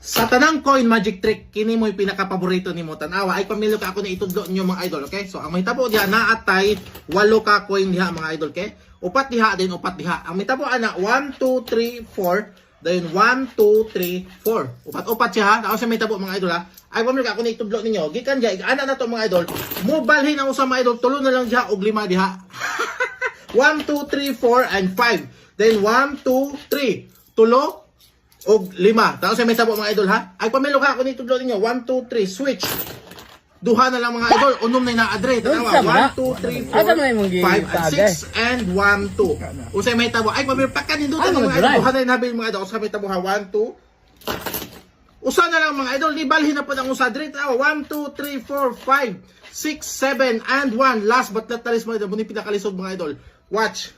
Sa tanang coin magic trick, kini mo'y pinaka-paborito nimo tanawa ay pamilyo ka ako na itudlo niyo mga idol, okay? So ang mahitabo diha naatay 8 ka coin diha mga idol, okay? Upat diha din upat diha. Ang mahitabo ana 1 2 3 4, then 1 2 3 4. Upat-upat siya ha. Ako sa mahitabo mga idol ha. Ay pamilyo ka ako na itudlo ninyo. Gikan diha ana na to mga idol. Mo balhin ang usa mga idol, tulo na lang diha og 5 diha. 1 2 3 4 and 5. Then 1 2 3. Tulo og 5. Tapos may tabo mga idol ha. Ay pamilo ka ako ni tudlo ninyo. 1 2 3 switch. Duha na lang mga idol. Unom na na-address. Tanawa 1 2 3 4 5 and 6 and 1 2. Usay may tabo. Ay pamilo pa kanindutan mga idol. Duha na nabil mga idol. Usay may tabo ha 1 2. Usa na lang mga idol. Di balhin na po ang usa dre. Tanawa 1 2 3 4 5 6 7 and 1. Last but not least mga idol. Muni pinakalisod mga idol. Watch.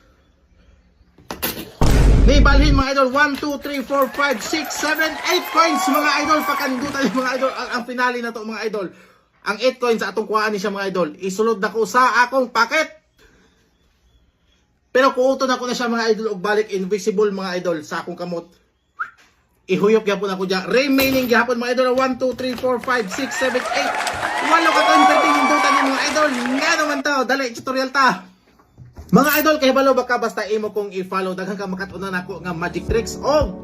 May balhin mga idol, 1, 2, 3, 4, 5, 6, 7, 8 coins mga idol. Pakandutan mga idol. Ang finale na to mga idol. Ang 8 coins sa atong kuhaan ni siya mga idol. Isulod na ko sa akong packet. Pero kuuto na ko na siya mga idol og balik invisible mga idol sa akong kamot. Ihuyop gyapon ako diya. Remaining gyapon mga idol 1, 2, 3, 4, 5, 6, 7, 8. Walo ka coin pwedeng hindutan ni mga idol. Nga naman to. Dali tutorial ta. Mga idol, kay balo baka basta imo kong i-follow. Daghang ka makatunan ako nga magic tricks. O,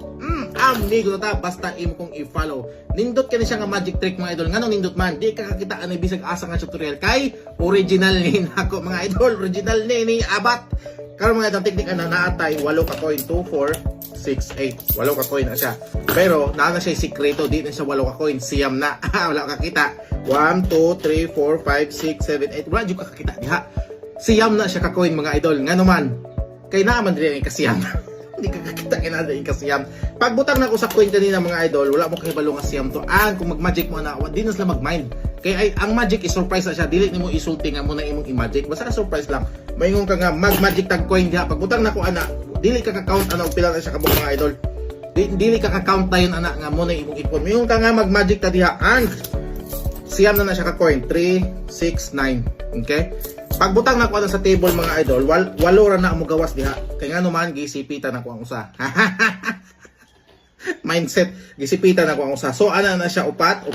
amigo na ta, basta imo kong i-follow. Nindot ka na siya nga magic trick mga idol. Nganong nindot man, di ka kakita anay bisag asa nga tutorial. Kay, original ni ako mga idol. Original ni abat. Karon mga idol, teknik na naatay, 8 ka coin, 2, 4, 6, 8. 8 ka coin na siya. Pero, naana siya sikreto, di na siya 8 ka coin. Siyam na. Wala ka kita. 1, 2, 3, 4, 5, 6, 7, 8. Wala dyan ka kakita. Diha. Siyam na siya ka-coin mga idol. Nga naman, kay naaman din ang ikasiyam. Hindi ka kakita kay naaman ikasiyam. Pagbutang na ko sa coin kanina mga idol, wala mo kahibalo nga siyam to. Kung mag-magic mo na, di na sila mag-mind. Kaya ang magic is surprise na siya. Dili nimo isulti nga muna imong i-magic. Basta surprise lang. Mayingon ka nga mag-magic tag coin diha. Pagbutang na ko ana, dili ka ka-count ana og pila na siya kabuk mga idol. Dili ka ka-count tayon ana nga muna imong ipon. Mayingon ka nga mag-magic ta diha. Siyam na siya ka-coin. 3, 6, 9. Okay? Pagbutang na ko sa table mga idol, walo ra na mo gawas diha. Kay nga naman gisipitan na ko ang usa. Mindset, gisipitan na ko ang usa. So ana na siya upat.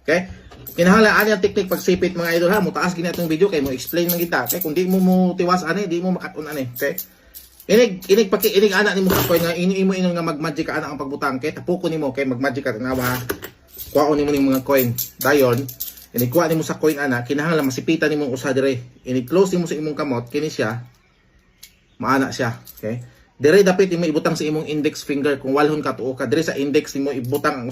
Okay? Kinahanglan ani ang technique pagsipit mga idol ha. Mutaas gini atong video kay mo explain man kita. Okay? Kung di mo tiwas ani, di mo makatun ani. Okay? Inig ana nimo sa coin nga imo nga mag-magic ana ang pagbutang kay tapuko nimo kay mag-magic ka tanawa. Kuhaon nimo ning mga coin. Dayon inikuha nimo sa coin ana, kinahanglan masipitan nimo usa dire. Ini-close nimo sa imong kamot, kini siya. Maana siya, okay? Dire dapat imo ibutang sa imong index finger kung walhon ka tuo ka dire sa index nimo ibutang ang